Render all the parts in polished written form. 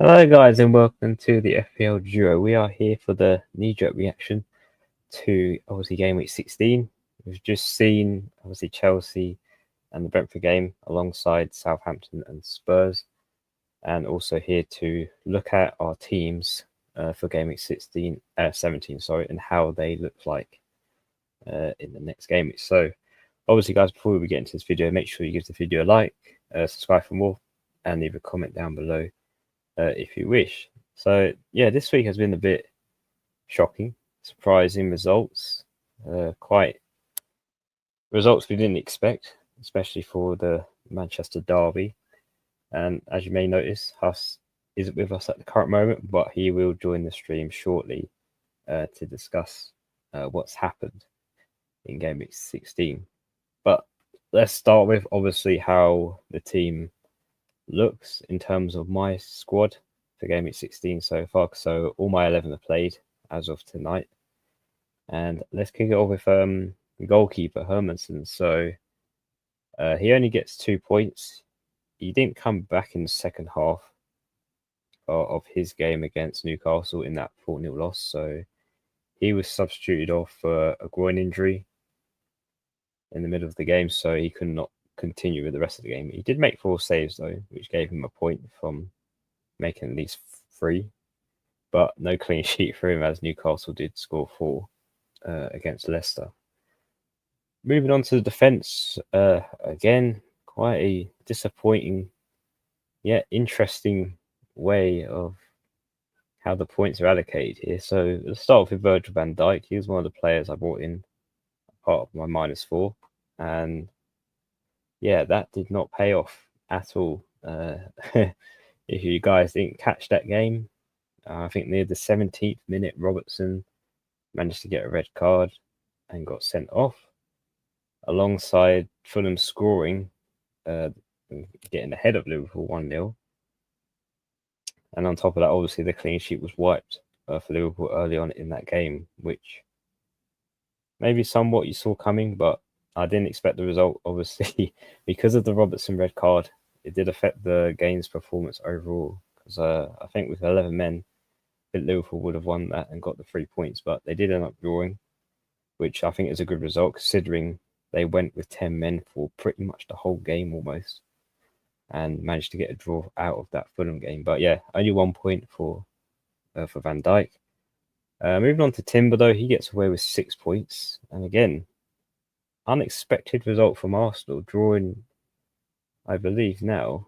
Hello guys and welcome to the FPL Duo. We are here for the Kneejerk reaction to obviously game week 16. We've just seen obviously Chelsea and the Brentford game alongside Southampton and Spurs, and also here to look at our teams for game week 17, and how they look like in the next game week. So obviously guys, before we get into this video, make sure you give the video a like, subscribe for more, and leave a comment down below if you wish. So yeah, this week has been a bit shocking, surprising results, quite results we didn't expect, especially for the Manchester derby. And as you may notice, Huss isn't with us at the current moment, but he will join the stream shortly to discuss what's happened in game week 16. But let's start with obviously how the team looks in terms of my squad for game week 16 so far. So all my 11 are played as of tonight, and let's kick it off with goalkeeper Hermansen. So he only gets 2 points. He didn't come back in the second half of his game against Newcastle in that 4-0 loss, so he was substituted off for a groin injury in the middle of the game, so he could not continue with the rest of the game. He did make 4 saves though, which gave him a point from making at least 3, but no clean sheet for him as Newcastle did score 4 against Leicester. Moving on to the defence, again, quite a disappointing yet interesting way of how the points are allocated here. So let's start off with Virgil van Dijk. He was one of the players I brought in, part of my -4, and yeah, that did not pay off at all. If you guys didn't catch that game, I think near the 17th minute, Robertson managed to get a red card and got sent off, alongside Fulham scoring, getting ahead of Liverpool 1-0. And on top of that, obviously, the clean sheet was wiped for Liverpool early on in that game, which maybe somewhat you saw coming, but I didn't expect the result, obviously, because of the Robertson red card. It did affect the game's performance overall, because I think with 11 men, Liverpool would have won that and got the 3 points, but they did end up drawing, which I think is a good result considering they went with 10 men for pretty much the whole game almost, and managed to get a draw out of that Fulham game. But yeah, only 1 point for Van Dijk. Moving on to Timber though, he gets away with 6 points, and again, unexpected result from Arsenal, drawing, I believe now,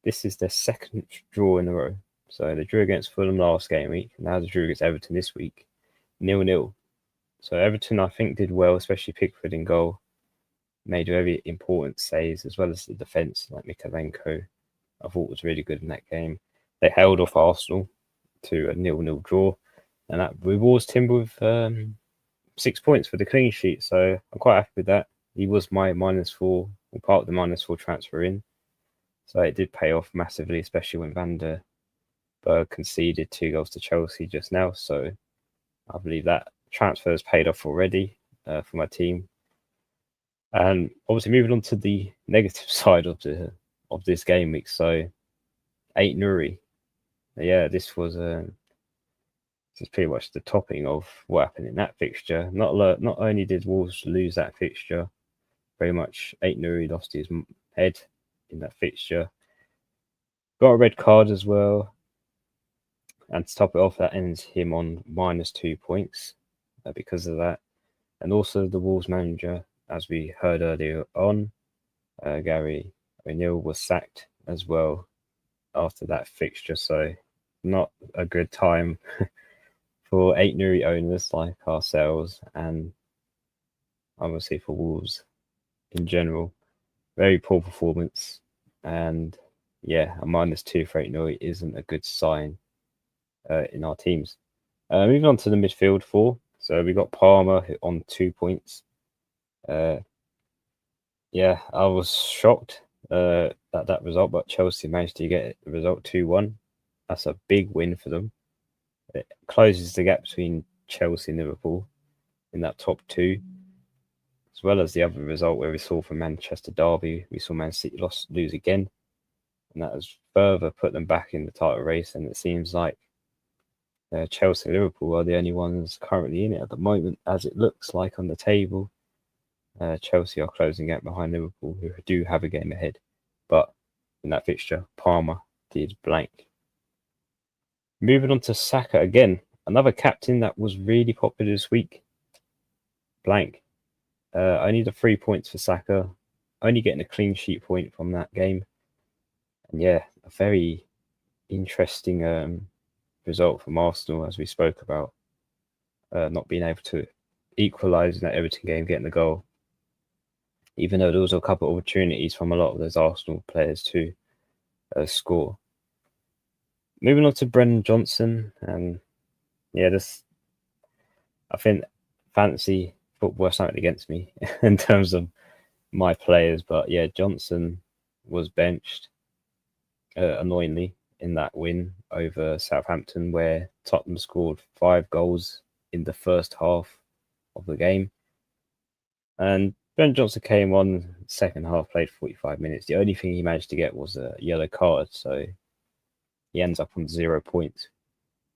this is their second draw in a row. So they drew against Fulham last game week, now they drew against Everton this week, 0-0. So Everton, I think, did well, especially Pickford in goal. Made very important saves, as well as the defence, like Mikalenko, I thought was really good in that game. They held off Arsenal to a 0-0 draw, and that rewards Timber with 6 points for the clean sheet. So I'm quite happy with that. He was my -4, or part of the -4 transfer in. So it did pay off massively, especially when Van der Berg conceded 2 goals to Chelsea just now. So I believe that transfer has paid off already for my team. And obviously moving on to the negative side of this game week. So Ait-Nouri. Yeah, this was pretty much the topping of what happened in that fixture. Not only did Wolves lose that fixture, very much Ait-Nouri lost his head in that fixture. Got a red card as well. And to top it off, that ends him on -2 points because of that. And also the Wolves manager, as we heard earlier on, Gary O'Neill was sacked as well after that fixture. So not a good time for Ait-Nouri owners like ourselves, and obviously for Wolves in general. Very poor performance, and yeah, a -2 for Ait-Nouri isn't a good sign in our teams. Moving on to the midfield 4. So we got Palmer on 2 points. Yeah, I was shocked at that result, but Chelsea managed to get the result 2-1. That's a big win for them. It closes the gap between Chelsea and Liverpool in that top 2, as well as the other result where we saw from Manchester derby, we saw Man City lose again and that has further put them back in the title race. And it seems like Chelsea and Liverpool are the only ones currently in it at the moment, as it looks like on the table. Chelsea are closing out behind Liverpool, who do have a game ahead. But in that fixture, Palmer did blank. Moving on to Saka again, another captain that was really popular this week. Blank. Only the 3 points for Saka, only getting a clean sheet point from that game. And yeah, a very interesting result from Arsenal, as we spoke about, not being able to equalise in that Everton game, getting the goal. Even though there was a couple of opportunities from a lot of those Arsenal players to score. Moving on to Brennan Johnson, and yeah, I think fantasy football has something against me in terms of my players, but yeah, Johnson was benched annoyingly in that win over Southampton, where Tottenham scored 5 goals in the first half of the game. And Ben Johnson came on second half, played 45 minutes. The only thing he managed to get was a yellow card, so he ends up on 0 points,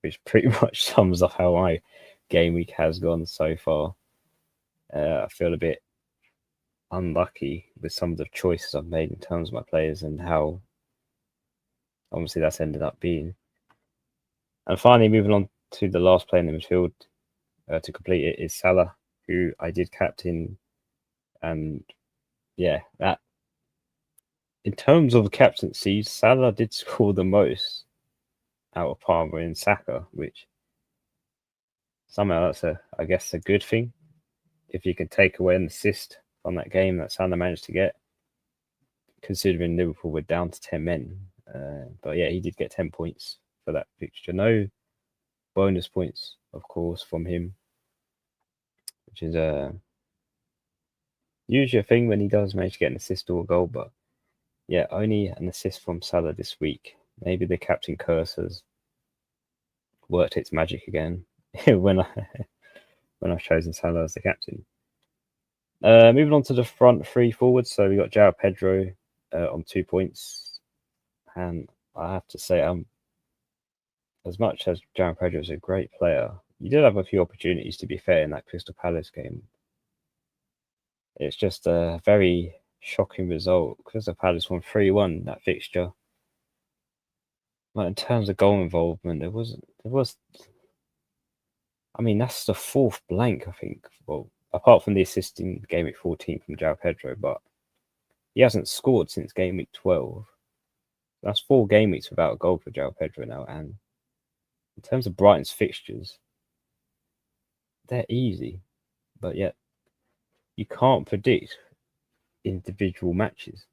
which pretty much sums up how my game week has gone so far. I feel a bit unlucky with some of the choices I've made in terms of my players and how obviously that's ended up being. And finally, moving on to the last player in the midfield to complete it is Salah, who I did captain. And yeah, that in terms of captaincies, Salah did score the most out of Palmer and Saka, which somehow that's I guess a good thing. If you can take away an assist from that game that Salah managed to get, considering Liverpool were down to 10 men. But yeah, he did get 10 points for that fixture. No bonus points, of course, from him, which is usually a thing when he does manage to get an assist or a goal. But yeah, only an assist from Salah this week. Maybe the captain curse has worked its magic again when I've chosen Salah as the captain. Moving on to the front three forwards. So we got João Pedro on 2 points. And I have to say, as much as João Pedro is a great player, you did have a few opportunities, to be fair, in that Crystal Palace game. It's just a very shocking result. Crystal Palace won 3-1 that fixture. But in terms of goal involvement, there was. I mean, that's the 4th blank, I think. Well, apart from the assist in game week 14 from João Pedro, but he hasn't scored since game week 12. That's 4 game weeks without a goal for João Pedro now. And in terms of Brighton's fixtures, they're easy, but yet you can't predict individual matches.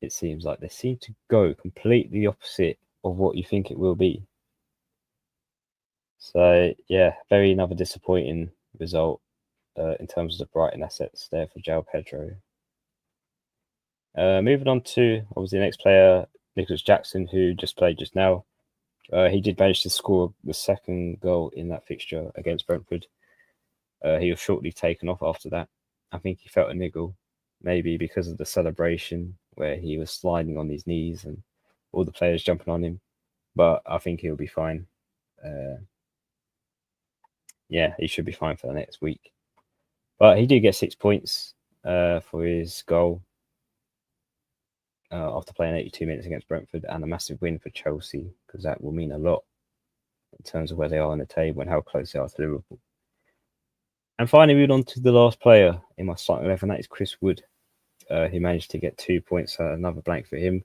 It seems like they seem to go completely opposite of what you think it will be. So yeah, another disappointing result in terms of the Brighton assets there for João Pedro. Moving on to obviously the next player, Nicholas Jackson, who just played just now. He did manage to score the 2nd goal in that fixture against Brentford. He was shortly taken off after that. I think he felt a niggle, maybe because of the celebration where he was sliding on his knees and all the players jumping on him. But I think he'll be fine. Yeah, he should be fine for the next week. But he did get 6 points for his goal after playing 82 minutes against Brentford, and a massive win for Chelsea, because that will mean a lot in terms of where they are on the table and how close they are to Liverpool. And finally, moving on to the last player in my starting 11, that is Chris Wood. He managed to get 2 points, another blank for him.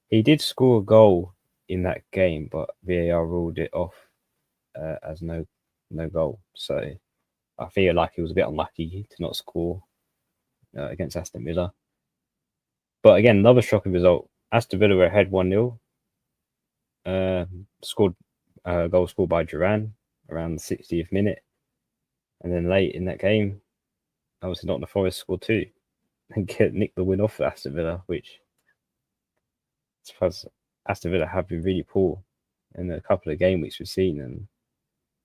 He did score a goal in that game, but VAR ruled it off as no goal. So I feel like he was a bit unlucky to not score against Aston Villa. But again, another shocking result. Aston Villa were ahead 1-0. Goal scored by Duran around the 60th minute. And then late in that game, obviously Nottingham Forest scored 2 and nicked the win off for Aston Villa, which I suppose Aston Villa have been really poor in a couple of game weeks we've seen, and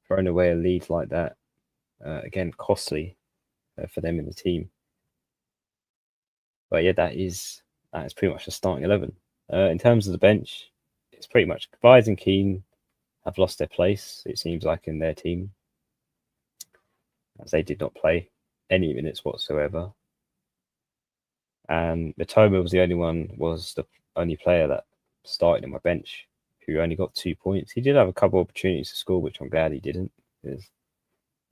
throwing away a lead like that, again, costly for them in the team. But yeah, that is pretty much the starting 11. In terms of the bench, it's pretty much Vise and Keane have lost their place, it seems like, in their team, as they did not play any minutes whatsoever. And Matoma was the only player that started in my bench who only got 2 points. He did have a couple of opportunities to score, which I'm glad he didn't, because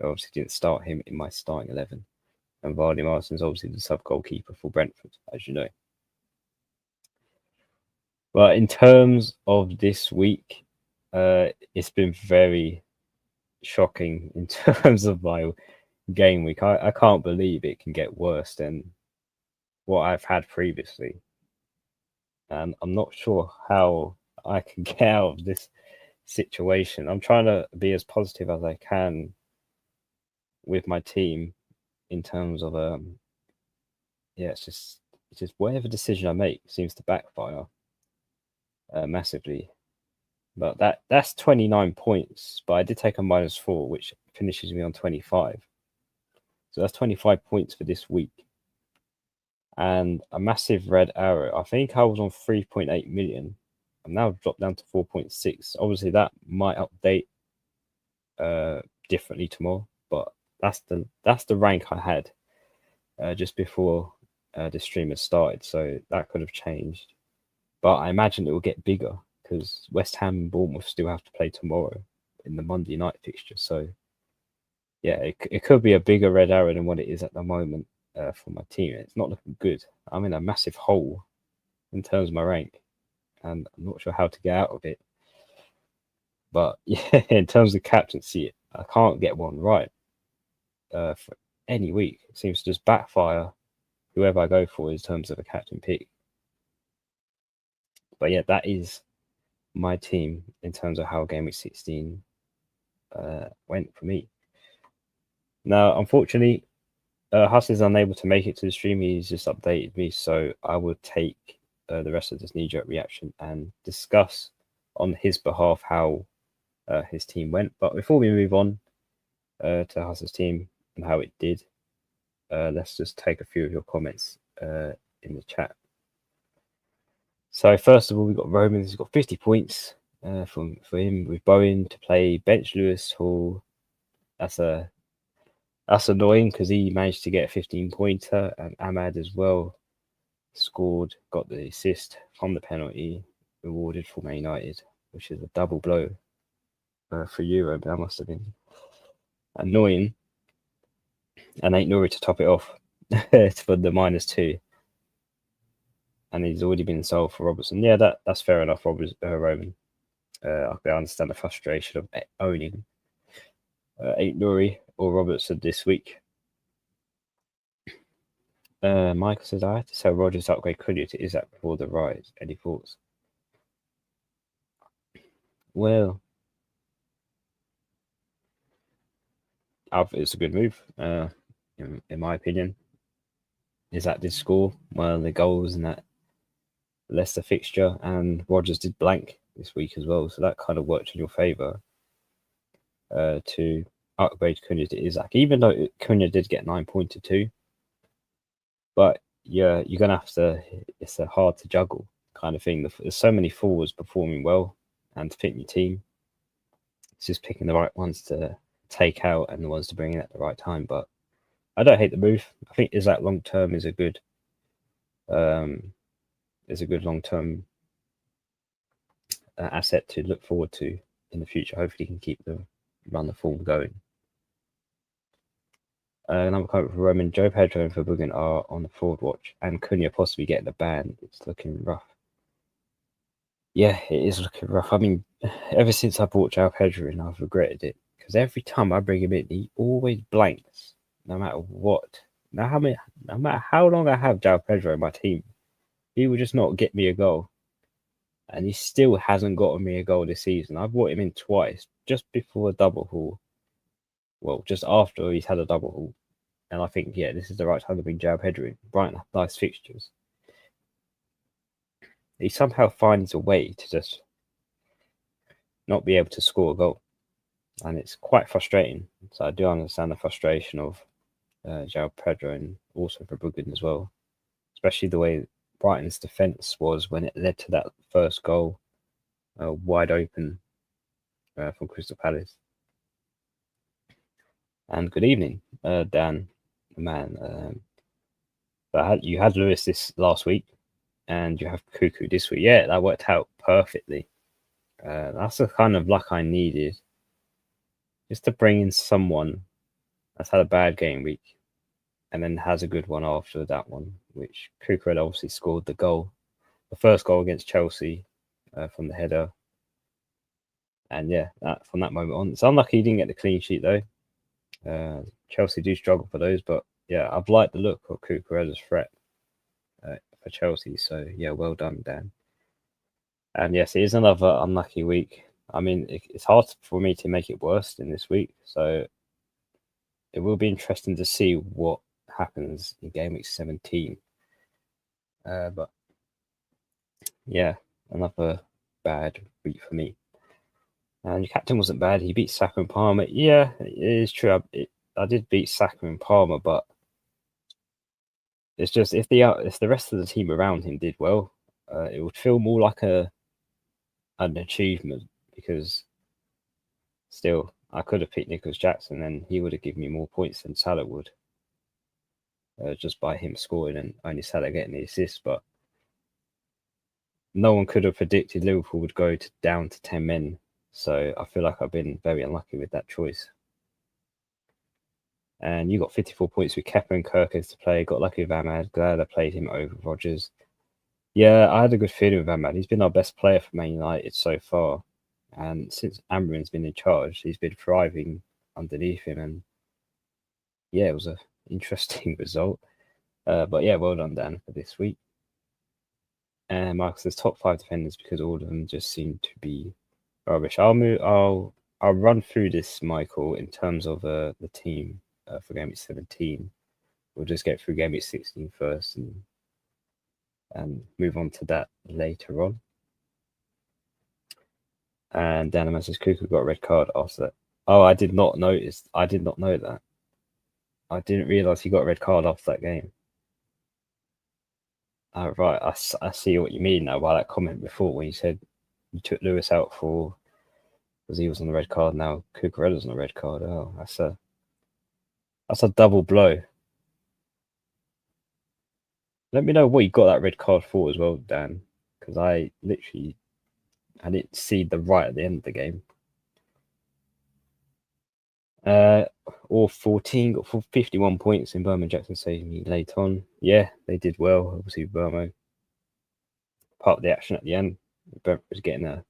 I obviously didn't start him in my starting 11. And Vardy Marston's obviously the sub goalkeeper for Brentford, as you know. But in terms of this week, it's been very shocking in terms of my game week. I can't believe it can get worse than what I've had previously. And I'm not sure how I can get out of this situation. I'm trying to be as positive as I can with my team in terms of it's just whatever decision I make seems to backfire massively. But that's 29 points. But I did take a -4, which finishes me on 25. So that's 25 points for this week. And a massive red arrow. I think I was on 3.8 million. I'm now dropped down to 4.6. Obviously, that might update differently tomorrow, but that's the rank I had just before the stream has started. So that could have changed. But I imagine it will get bigger because West Ham and Bournemouth still have to play tomorrow in the Monday night fixture. So yeah, it could be a bigger red arrow than what it is at the moment for my team. It's not looking good. I'm in a massive hole in terms of my rank, and I'm not sure how to get out of it. But yeah, in terms of captaincy, I can't get one right for any week. It seems to just backfire whoever I go for in terms of a captain pick. But yeah, that is my team in terms of how Gameweek 16 went for me. Now, unfortunately, Huss is unable to make it to the stream. He's just updated me, so I will take the rest of this Kneejerk reaction and discuss on his behalf how his team went. But before we move on to Huss's team and how it did, let's just take a few of your comments in the chat. So first of all, we've got Roman. He's got 50 points for him with Bowen to play bench Lewis Hall. That's annoying because he managed to get a 15-pointer, and Ahmad as well scored, got the assist from the penalty, rewarded for Man United, which is a double blow for Euro. But that must have been annoying. And Ain't Nuri to top it off for the -2. And he's already been sold for Robertson. Yeah, that's fair enough, Roman. I understand the frustration of owning Ain't Nuri or Robertson this week. Michael says, I had to sell Rodgers to upgrade Cunha to Isaac before the rise. Any thoughts? Well, it's a good move, in my opinion. Isaac did score one of the goals in that Leicester fixture, and Rodgers did blank this week as well, so that kind of worked in your favour to upgrade Cunha to Isaac, even though Cunha did get 9-pointer too. But yeah, you're going to have to, it's a hard to juggle kind of thing. There's so many forwards performing well, and to pick your team, it's just picking the right ones to take out and the ones to bring in at the right time. But I don't hate the move. I think Isaac long term is a good long term asset to look forward to in the future. Hopefully, he can keep the form going. Another comment from Roman. Joe Pedro and Verbruggen are on the forward watch, and Cunha possibly getting a ban. It's looking rough. Yeah, it is looking rough. I mean, ever since I bought Joe Pedro in, I've regretted it because every time I bring him in, he always blanks, no matter what. No matter how long I have Joe Pedro in my team, he will just not get me a goal. And he still hasn't gotten me a goal this season. I've brought him in twice, just before a double haul. Well, just after he's had a double haul. And I think, yeah, this is the right time to bring Joe Pedro in. Brighton have nice fixtures. He somehow finds a way to just not be able to score a goal. And it's quite frustrating. So I do understand the frustration of João Pedro and also for Verbruggen as well. Especially the way Brighton's defence was when it led to that first goal, wide open from Crystal Palace. And good evening, Dan, the man. You had Lewis this last week, and you have Cuckoo this week. Yeah, that worked out perfectly. That's the kind of luck I needed, just to bring in someone that's had a bad game week, and then has a good one after that one. Which Cuckoo had obviously scored the goal, the first goal against Chelsea from the header. And yeah, from that moment on, it's unlucky he didn't get the clean sheet though. Chelsea do struggle for those, but yeah, I've liked the look of Cucurella's threat for Chelsea. So yeah, well done, Dan. And yes, it is another unlucky week. I mean, it's hard for me to make it worse in this week, so it will be interesting to see what happens in game week 17. But yeah, another bad week for me. And your captain wasn't bad. He beat Saka and Palmer. Yeah, it is true. I did beat Saka and Palmer, but it's just if the rest of the team around him did well, it would feel more like an achievement, because still I could have picked Nicholas Jackson and he would have given me more points than Salah would, just by him scoring and only Salah getting the assist. But no one could have predicted Liverpool would go down to 10 men. So I feel like I've been very unlucky with that choice. And you got 54 points with Kepa and Kirkers to play. Got lucky with Ahmad. Glad I played him over Rodgers. Yeah, I had a good feeling with Ahmad. He's been our best player for Man United so far. And since Amrin's been in charge, he's been thriving underneath him. And yeah, it was an interesting result. But yeah, well done, Dan, for this week. And Marcus's top 5 defenders, because all of them just seem to be rubbish. I'll run through this, Michael, in terms of the team for game week 17. We'll just get through game week 16 first and move on to that later on. And Dan says Cuckoo got a red card after that. Oh, I did not know that. I didn't realise he got a red card after that game. Right, I see what you mean now by that comment before when you said you took Lewis out because he was on the red card. Now Cucurella's on the red card. Oh, that's a double blow. Let me know what you got that red card for as well, Dan, because I didn't see the right at the end of the game. All 14 got 51 points in Burma. Jackson saved me late on. Yeah, they did well. Obviously, Burma part of the action at the end. Burma was getting a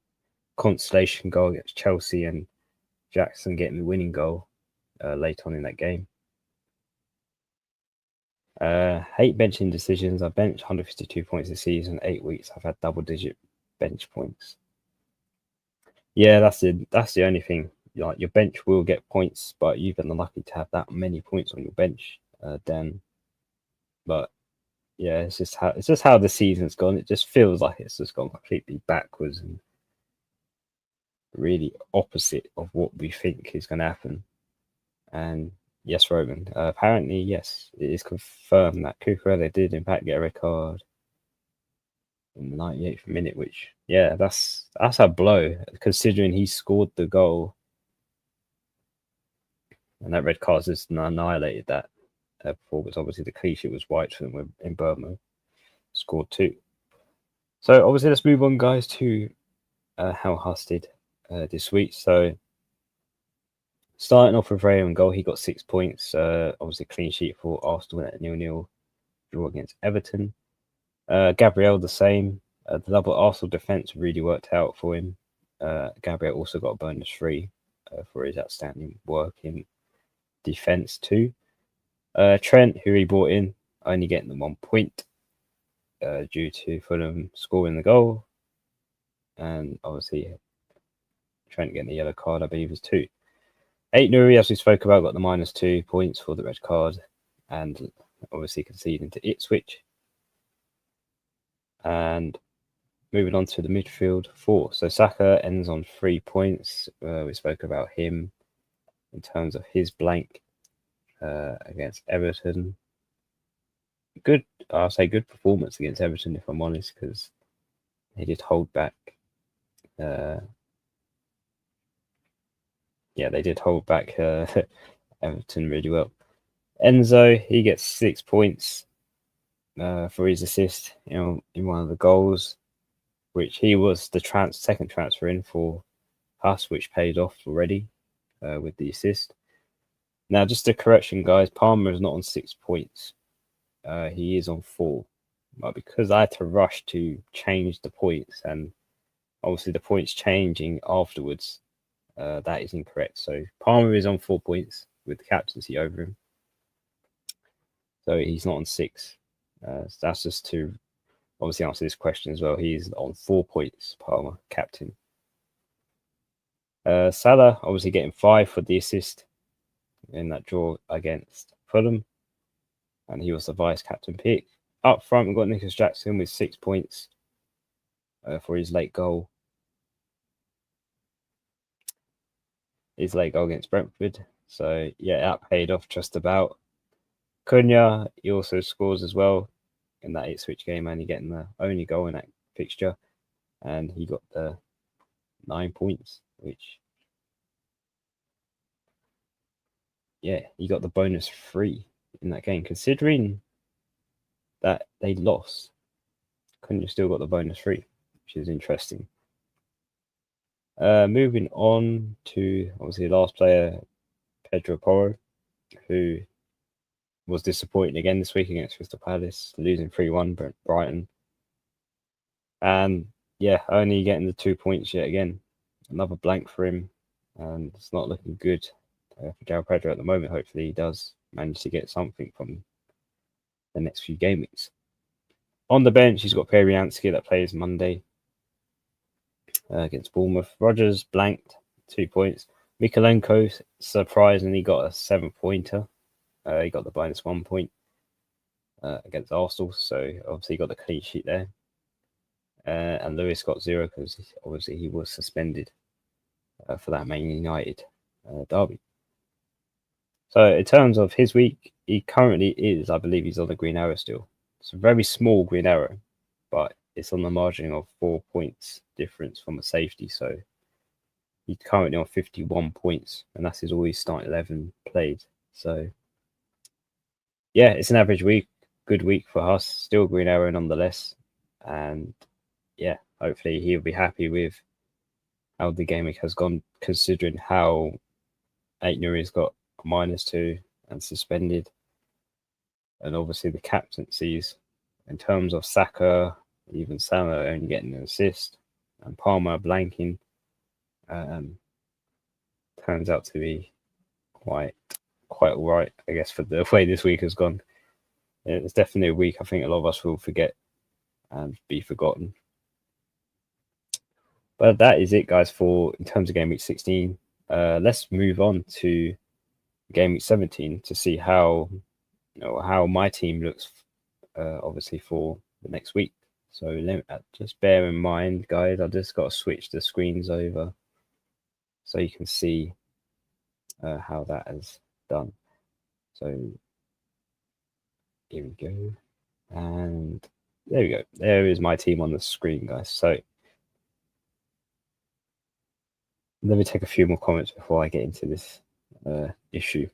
consolation goal against Chelsea, and Jackson getting the winning goal late on in that game. Hate benching decisions. I benched 152 points this season. 8 weeks. I've had double-digit bench points. Yeah, that's the only thing. Like, your bench will get points, but you've been unlucky to have that many points on your bench, Dan. But yeah, it's just how the season's gone. It just feels like it's just gone completely backwards and really opposite of what we think is going to happen. And yes, Roman. Apparently, yes, it is confirmed that Cucurella did in fact get a red card in the 98th minute. Which, yeah, that's a blow considering he scored the goal. And that red card just annihilated that performance. Obviously, the clean sheet was white for them in Burma. Scored 2. So, obviously, let's move on, guys, to how Huss did this week. So, starting off with Ray in goal, he got 6 points. Obviously, clean sheet for Arsenal at 0-0 draw against Everton. Gabriel, the same. The double Arsenal defence really worked out for him. Gabriel also got a bonus 3 for his outstanding work in defence too. Trent, who he brought in, only getting the 1 point due to Fulham scoring the goal. And obviously, Trent getting the yellow card, I believe, is 2. 8 Nuri, as we spoke about, got the -2 points for the red card. And obviously conceding to Ipswich. And moving on to the midfield 4. So Saka ends on 3 points. We spoke about him in terms of his blank against Everton. good. I'll say good performance against Everton, if I'm honest, because they did hold back. They did hold back Everton really well. Enzo, he gets 6 points for his assist, in one of the goals, which he was the second transfer in for us, which paid off already with the assist. Now, just a correction, guys. Palmer is not on 6 points. He is on 4. But because I had to rush to change the points, and obviously the points changing afterwards, that is incorrect. So Palmer is on 4 points with the captaincy over him. So he's not on 6. So that's just to obviously answer this question as well. He's on 4 points, Palmer, captain. Salah obviously getting 5 for the assist in that draw against Fulham. And he was the vice captain pick. Up front, we've got Nicholas Jackson with 6 points for his late goal. His late goal against Brentford. So, yeah, that paid off just about. Cunha, he also scores as well in that Ipswich game, and he getting the only goal in that fixture. And he got the 9 points, which, yeah, he got the bonus 3 in that game. Considering that they lost, Cunha still got the bonus 3, which is interesting. Moving on to obviously the last player, Pedro Porro, who was disappointing again this week against Crystal Palace, losing 3-1 Brighton. And yeah, only getting the 2 points yet again. Another blank for him, and it's not looking good for João Pedro at the moment. Hopefully he does manage to get something from the next few game weeks. On the bench, he's got Peryansky that plays Monday against Bournemouth. Rodgers blanked, 2 points. Mikolenko surprisingly got a 7-pointer. He got the bonus 1 point against Arsenal, so obviously he got the clean sheet there. And Lewis got 0 because obviously he was suspended for that Man United derby. So in terms of his week, he currently is, I believe he's on the green arrow still. It's a very small green arrow, but it's on the margin of 4 points difference from a safety. So he's currently on 51 points, and that's his always starting 11 played. So yeah, it's an average week, good week for us. Still green arrow nonetheless, and yeah, hopefully he'll be happy with how the game week has gone, considering how Aitnuri's got a -2 and suspended, and obviously the captaincies in terms of Saka, even Salah only getting an assist, and Palmer blanking. Turns out to be quite all right, I guess, for the way this week has gone. It's definitely a week I think a lot of us will forget and be forgotten. But that is it, guys, for in terms of game week 16. Let's move on to game week 17 to see how my team looks, obviously for the next week. So just bear in mind, guys, I just got to switch the screens over so you can see how that has done. So here we go, and there we go. There is my team on the screen, guys. So let me take a few more comments before I get into this issue.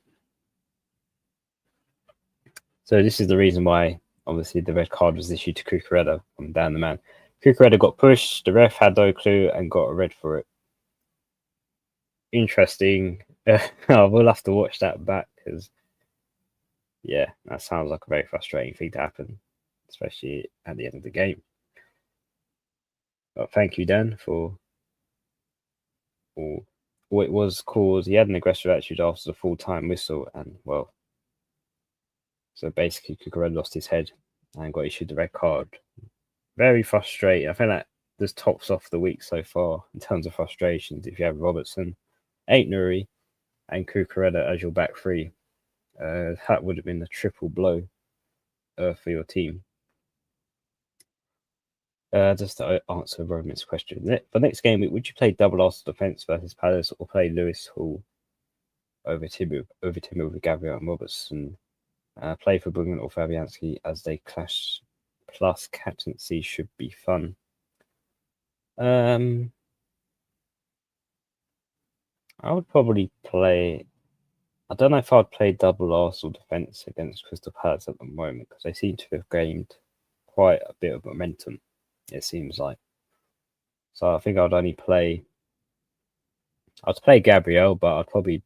So this is the reason why, obviously, the red card was issued to Cucurella from Dan the Man. Cucurella got pushed, the ref had no clue and got a red for it. Interesting. We'll have to watch that back because, yeah, that sounds like a very frustrating thing to happen, especially at the end of the game. But thank you, Dan, for all it was caused. He had an aggressive attitude after the full-time whistle, and, well, so basically Cucurella lost his head and got issued the red card. Very frustrating. I think that this tops off the week so far in terms of frustrations. If you have Robertson, Aitnuri, and Cucurella as your back three, that would have been a triple blow for your team. Just to answer Roman's question. For next game, would you play double Arsenal defence versus Palace or play Lewis Hall over Timber with Gabriel and Robertson Play for Bruggen or Fabianski as they clash. Plus captaincy should be fun. I would probably play. I don't know if I'd play double Arsenal defence against Crystal Palace at the moment because they seem to have gained quite a bit of momentum, it seems like. So I think I'd only play. I'd play Gabriel, but I'd probably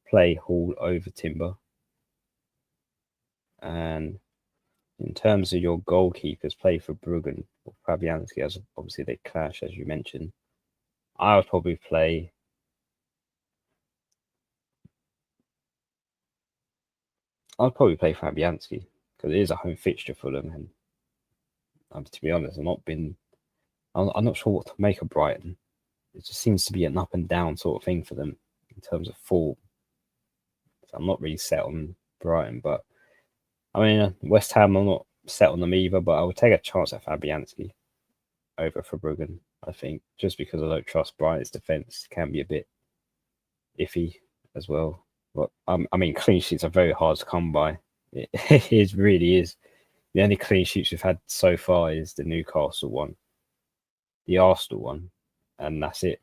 play Hall over Timber. And in terms of your goalkeepers, play for Bruggen or Fabianski, as obviously they clash, as you mentioned. I would probably play. I'd probably play Fabianski because it is a home fixture for them, and to be honest, I'm not sure what to make of Brighton. It just seems to be an up and down sort of thing for them in terms of form. So I'm not really set on Brighton, but I mean West Ham, I'm not set on them either. But I would take a chance at Fabianski over for Bruggen. I think just because I don't trust Brighton's defense can be a bit iffy as well. But I mean, clean sheets are very hard to come by. It really is. The only clean sheets we've had so far is the Newcastle one, the Arsenal one, and that's it.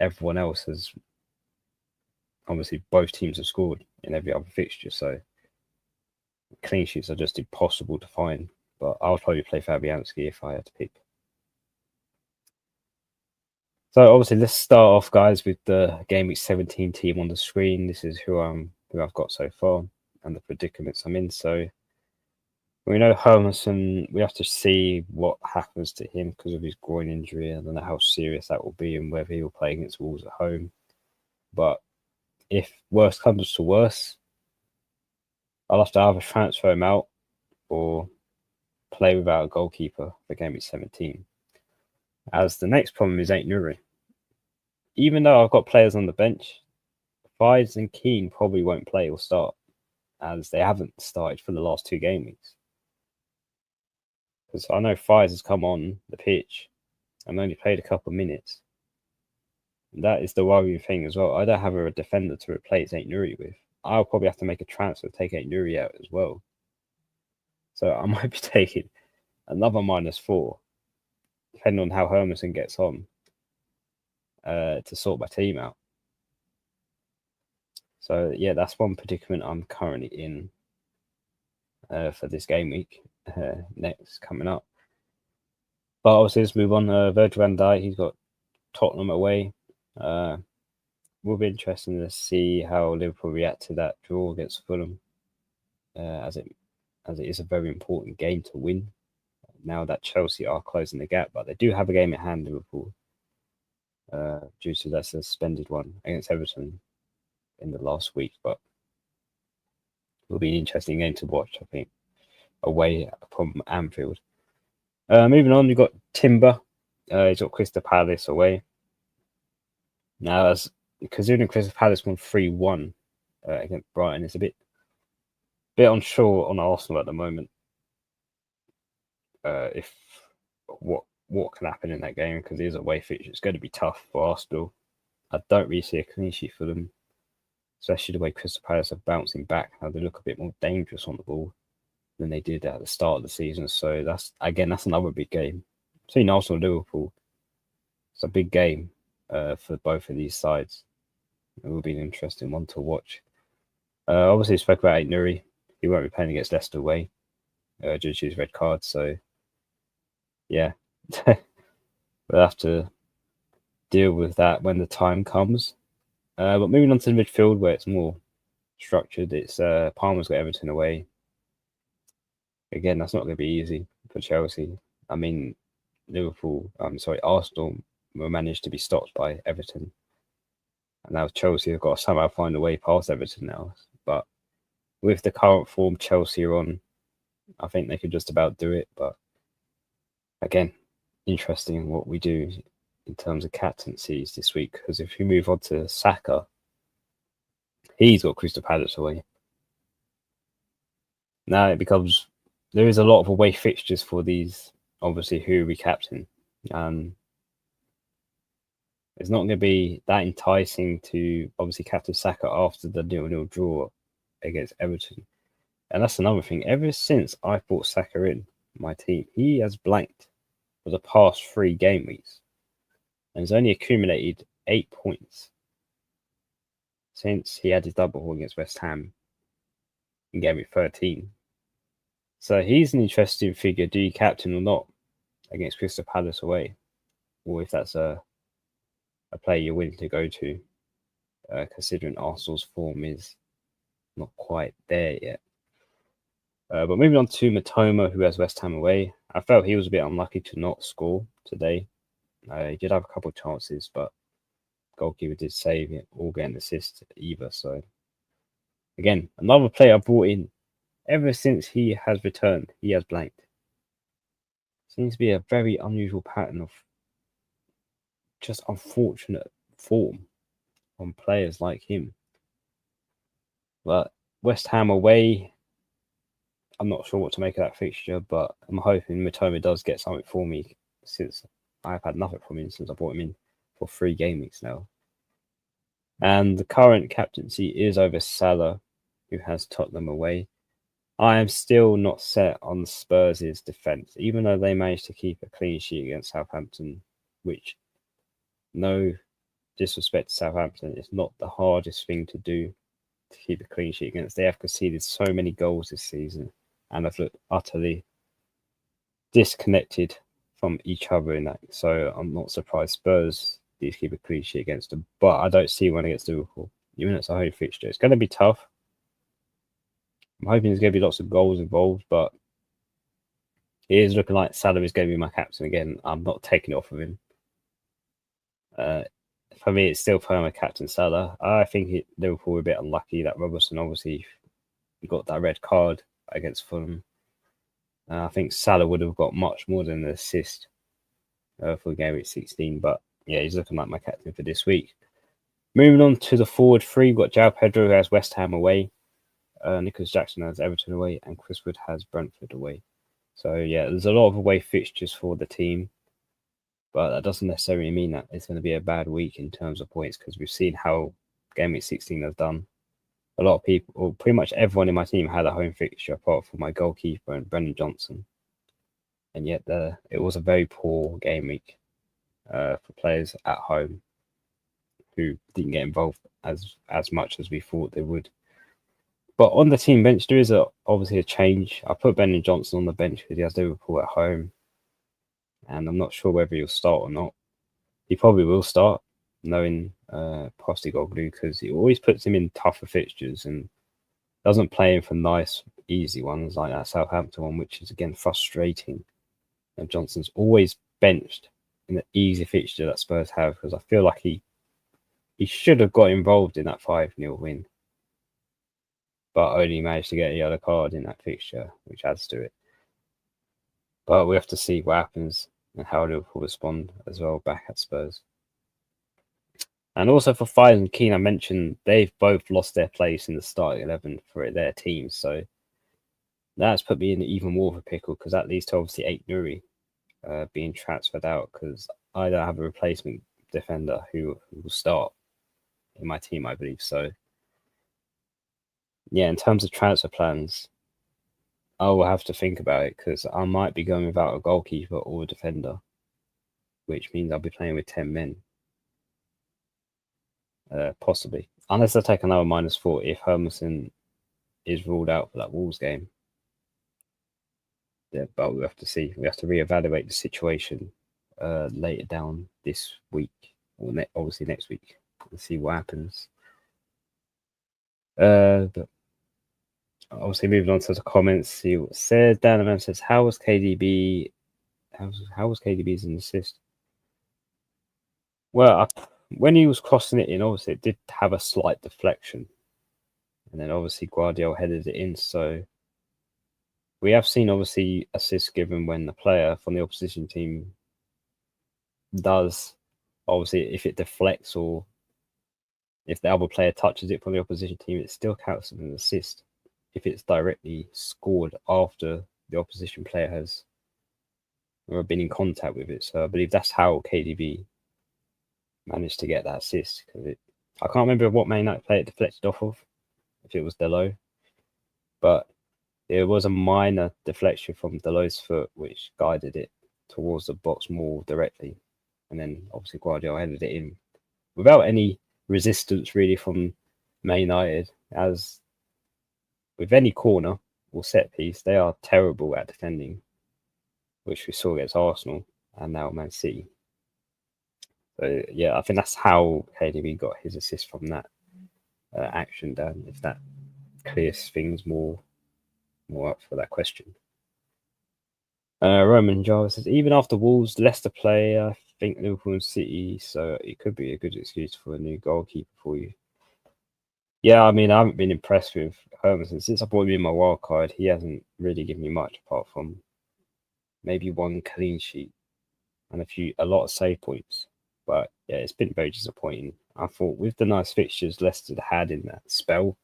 Everyone else has obviously both teams have scored in every other fixture, so clean sheets are just impossible to find. But I'll probably play Fabianski if I had to pick. So obviously, let's start off, guys, with the Gameweek 17 team on the screen. This is who I've got so far and the predicaments I'm in. So we know Hermanson. We have to see what happens to him because of his groin injury. I don't know how serious that will be and whether he will play against Wolves at home. But if worse comes to worse, I'll have to either transfer him out or play without a goalkeeper for Gameweek 17. As the next problem is Aït-Nouri. Even though I've got players on the bench, Fives and Keane probably won't play or start, as they haven't started for the last 2 game weeks. Because I know Fives has come on the pitch and only played a couple of minutes. That is the worrying thing as well. I don't have a defender to replace Aït-Nouri with. I'll probably have to make a transfer to take Aït-Nouri out as well. So I might be taking another -4, depending on how Hermanson gets on, to sort my team out. So yeah, that's one predicament I'm currently in for this game week next coming up. But obviously, let's move on. Virgil van Dijk, he's got Tottenham away. Will be interesting to see how Liverpool react to that draw against Fulham, as it is a very important game to win. Now that Chelsea are closing the gap, but they do have a game at hand, Liverpool, due to that suspended one against Everton in the last week. But it will be an interesting game to watch, I think, away from Anfield. Moving on, you've got Timber. He's got Crystal Palace away. Now, as considering Crystal Palace won 3-1 against Brighton, it's a bit unsure on Arsenal at the moment. If what can happen in that game, because it is a away fixture. It's going to be tough for Arsenal. I don't really see a clean sheet for them, especially the way Crystal Palace are bouncing back. Now they look a bit more dangerous on the ball than they did at the start of the season. So that's another big game. Between Arsenal and Liverpool, it's a big game for both of these sides. It will be an interesting one to watch. Obviously, we spoke about Aït-Nouri. He won't be playing against Leicester away due to his red card. So, yeah, we'll have to deal with that when the time comes. But moving on to the midfield, where it's more structured, it's Palmer's got Everton away. Again, that's not going to be easy for Chelsea. I mean, Arsenal will manage to be stopped by Everton. And now Chelsea have got to somehow find a way past Everton now. But with the current form Chelsea are on, I think they could just about do it. But again, interesting what we do in terms of captaincies this week. Because if we move on to Saka, he's got Crystal Palace away. Now it becomes, there is a lot of away fixtures for these, obviously, who we captain. It's not going to be that enticing to obviously captain Saka after the 0-0 draw against Everton. And that's another thing. Ever since I brought Saka in my team, he has blanked for the past 3 game weeks and has only accumulated 8 points since he had his double against West Ham in game week 13. So he's an interesting figure. Do you captain or not against Crystal Palace away? Or if that's a player you're willing to go to, considering Arsenal's form is not quite there yet. But moving on to Matoma, who has West Ham away. I felt he was a bit unlucky to not score today. He did have a couple of chances, but goalkeeper did save it, or get an assist either. So again, another player I brought in. Ever since he has returned, he has blanked. Seems to be a very unusual pattern of just unfortunate form on players like him. But West Ham away, I'm not sure what to make of that fixture, but I'm hoping Matoma does get something for me, since I've had nothing from him since I brought him in for 3 game weeks now. And the current captaincy is over Salah, who has Tottenham away. I am still not set on Spurs' defence, even though they managed to keep a clean sheet against Southampton, which, no disrespect to Southampton, it's not the hardest thing to do to keep a clean sheet against. They have conceded so many goals this season and have looked utterly disconnected from each other in that. So I'm not surprised Spurs need to keep a clean sheet against them, but I don't see one against Liverpool. Even though it's a home fixture, it's going to be tough. I'm hoping there's going to be lots of goals involved, but it is looking like Salah is going to be my captain again. I'm not taking it off of him. For me, it's still my captain Salah. I think Liverpool were a bit unlucky that Robertson obviously got that red card against Fulham. I think Salah would have got much more than an assist for game week 16, but yeah, he's looking like my captain for this week. Moving on to the forward 3, we've got João Pedro, who has West Ham away. Nicholas Jackson has Everton away, and Chris Wood has Brentford away. So yeah, there's a lot of away fixtures for the team, but that doesn't necessarily mean that it's going to be a bad week in terms of points, because we've seen how game week 16 has done. A lot of people, or pretty much everyone in my team, had a home fixture apart from my goalkeeper and Brendan Johnson, and yet it was a very poor game week for players at home who didn't get involved as much as we thought they would. But on the team bench, there is obviously a change. I put Brendan Johnson on the bench because he has Liverpool at home, and I'm not sure whether he'll start or not. He probably will start, knowing Postecoglou, because he always puts him in tougher fixtures and doesn't play him for nice, easy ones like that Southampton one, which is again frustrating. And Johnson's always benched in the easy fixture that Spurs have, because I feel like he should have got involved in that 5-0 win, but only managed to get a yellow card in that fixture, which adds to it. But we have to see what happens and how Liverpool respond as well back at Spurs. And also for Fires and Keane, I mentioned they've both lost their place in the starting 11 for their teams. So that's put me in even more of a pickle, because that leads to obviously Aït-Nouri being transferred out, because I don't have a replacement defender who will start in my team, I believe. So yeah, in terms of transfer plans, I will have to think about it, because I might be going without a goalkeeper or a defender, which means I'll be playing with 10 men. Possibly. Unless I take another -4 if Hermansen is ruled out for that Wolves game. Yeah, but we have to see. We have to reevaluate the situation later down this week, or obviously next week, and see what happens. But obviously moving on to the comments, see what said. Dan says, how was KDB? How was KDB's an assist? Well, when he was crossing it in, obviously it did have a slight deflection, and then obviously Guardiola headed it in. So we have seen obviously assists given when the player from the opposition team does, obviously if it deflects or if the other player touches it from the opposition team, it still counts as an assist if it's directly scored after the opposition player has or been in contact with it. So I believe that's how KDB managed to get that assist. Because I can't remember what Man United player it deflected off of, if it was Delo. But There was a minor deflection from Dalot's foot, which guided it towards the box more directly. And then obviously Guardiola headed it in without any resistance really from Man United. As with any corner or set piece, they are terrible at defending, which we saw against Arsenal and now Man City. So yeah, I think that's how KDB got his assist from that action down. If that clears things more up for that question. Roman Jarvis says, even after Wolves, Leicester play, I think Liverpool and City, so it could be a good excuse for a new goalkeeper for you. Yeah, I mean, I haven't been impressed with Hermanson since I bought him in my wild card. He hasn't really given me much apart from maybe one clean sheet and a lot of save points. But yeah, it's been very disappointing. I thought with the nice fixtures Leicester had in that spell,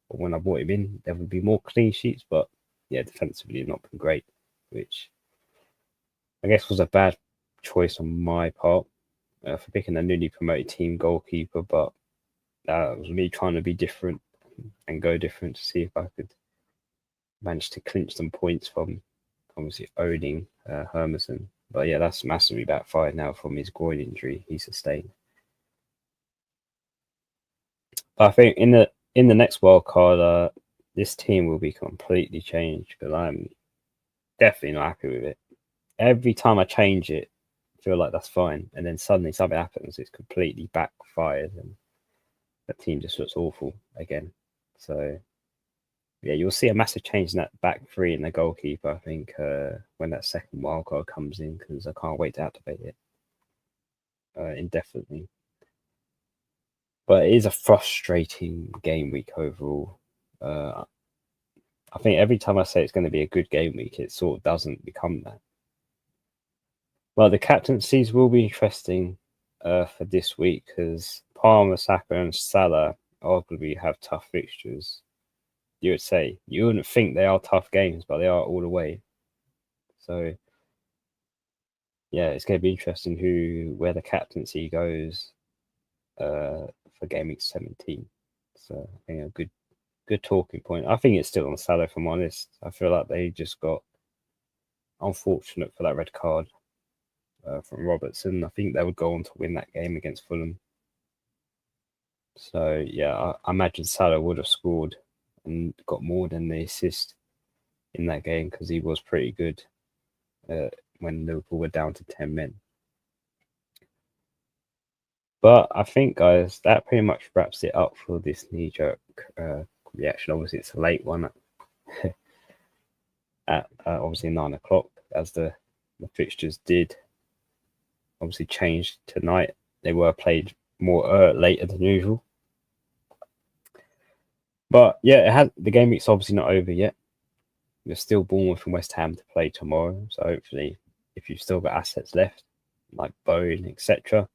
when I bought him in, there would be more clean sheets. But yeah, defensively, not been great, which I guess was a bad choice on my part for picking a newly promoted team goalkeeper. But that was me trying to be different and go different to see if I could manage to clinch some points from obviously owning Hermanson. But yeah, that's massively backfired now from his groin injury he sustained. But I think in the next wild card, this team will be completely changed because I'm definitely not happy with it. Every time I change it, I feel like that's fine, and then suddenly something happens. It's completely backfired, and the team just looks awful again. So yeah, you'll see a massive change in that back three and the goalkeeper, I think, when that second wildcard comes in, because I can't wait to activate it indefinitely. But it is a frustrating game week overall. I think every time I say it's going to be a good game week, it sort of doesn't become that. Well, the captaincies will be interesting for this week because Palmer, Saka, and Salah arguably have tough fixtures. You would say you wouldn't think they are tough games, but they are all away. So yeah, it's going to be interesting where the captaincy goes for game week 17. So I think a good talking point. I think it's still on Salah, if I'm honest. I feel like they just got unfortunate for that red card from Robertson. I think they would go on to win that game against Fulham. So yeah, I imagine Salah would have scored and got more than the assist in that game because he was pretty good when Liverpool were down to 10 men. But I think, guys, that pretty much wraps it up for this knee-jerk reaction. Obviously, it's a late one at obviously 9 o'clock, as the fixtures did obviously change tonight. They were played more later than usual. But yeah, the game week's obviously not over yet. There's still Bournemouth and West Ham to play tomorrow. So hopefully, if you've still got assets left, like Bowen, etc.,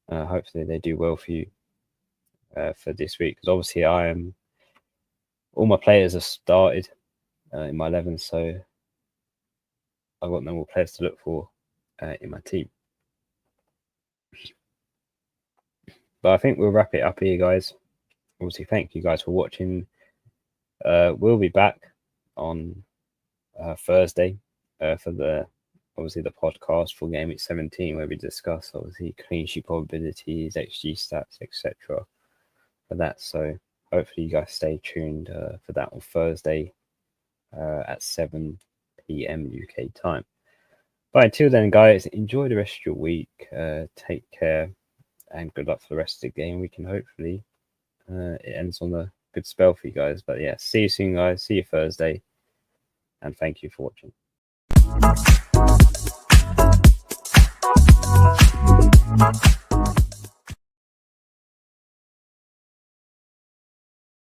hopefully they do well for you for this week. Because obviously all my players have started in my 11, so I've got no more players to look for in my team. But I think we'll wrap it up here, guys. Obviously, thank you guys for watching. We'll be back on Thursday for the podcast for Game Week 17, where we discuss obviously clean sheet probabilities, XG stats, etc. for that. So hopefully you guys stay tuned for that on Thursday at 7 p.m. UK time. But until then, guys, enjoy the rest of your week. Take care and good luck for the rest of the game. We can hopefully it ends on a good spell for you guys. But yeah, see you soon, guys. See you Thursday. And thank you for watching.